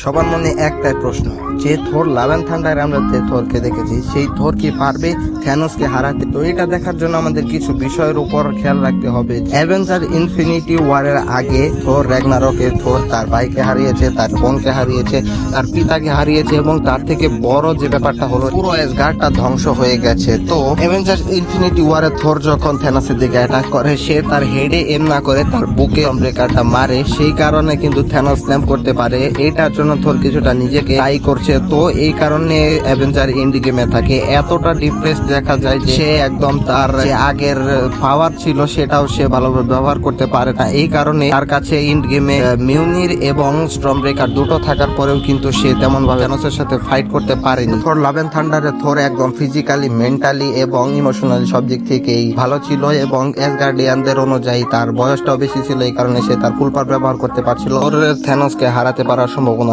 সবার মনে একটাই প্রশ্ন, যে থর লাভ এন্ড থান্ডারে আমরা যে থরকে দেখেছি সেই থর কি পারবে থ্যানোসকে হারাতে? তো এটা দেখার জন্য আমাদের কিছু বিষয়ের উপর খেয়াল রাখতে হবে। অ্যাভেঞ্জার ইনফিনিটি ওয়ারের আগে থর র্যাগনারকে থর তার ভাইকে হারিয়েছে, তার বোনকে হারিয়েছে, তার পিতাকে হারিয়েছে এবং তার থেকে বড় যে ব্যাপারটা হলো পুরো অ্যাসগার্ডটা ধ্বংস হয়ে গেছে। তো অ্যাভেঞ্জার ইনফিনিটি ওয়ারে থর যখন থ্যানোসের দিকে অ্যাটাক করে সে তার হেডে এম না করে তার বুকে ব্রেকারটা মারে, সেই কারণে কিন্তু থ্যানোস স্ল্যাম করতে পারে। এটার জন্য থর কিছুটা নিজেকে দায়ী করছে। তো এই কারণে অ্যাভেঞ্জার এন্ড গেমে থাকে এতটা ডিপ্রেস দেখা যায় যে সে একদম তার যে আগের পাওয়ার ছিল সেটাও সে ভালোভাবে ব্যবহার করতে পারে না। এই কারণে তার কাছে এন্ড গেমে মিউনির এবং স্টর্ম ব্রেকার দুটো থাকার পরেও কিন্তু সে তেমন ভাবে থ্যানোসের সাথে ফাইট করতে পারেনি। থর লাভ এন্ড থান্ডারে থর একদম ফিজিক্যালি, মেন্টালি এবং ইমোশনালি সব দিক থেকেই ভালো ছিল এবং অ্যাসগার্ডিয়ানদের অনুযায়ী তার বয়সটাও বেশি ছিল, এই কারণে সে তার ফুল পাওয়ার ব্যবহার করতে পারছিল। থ্যানোসকে হারাতে পারার সম্ভাবনা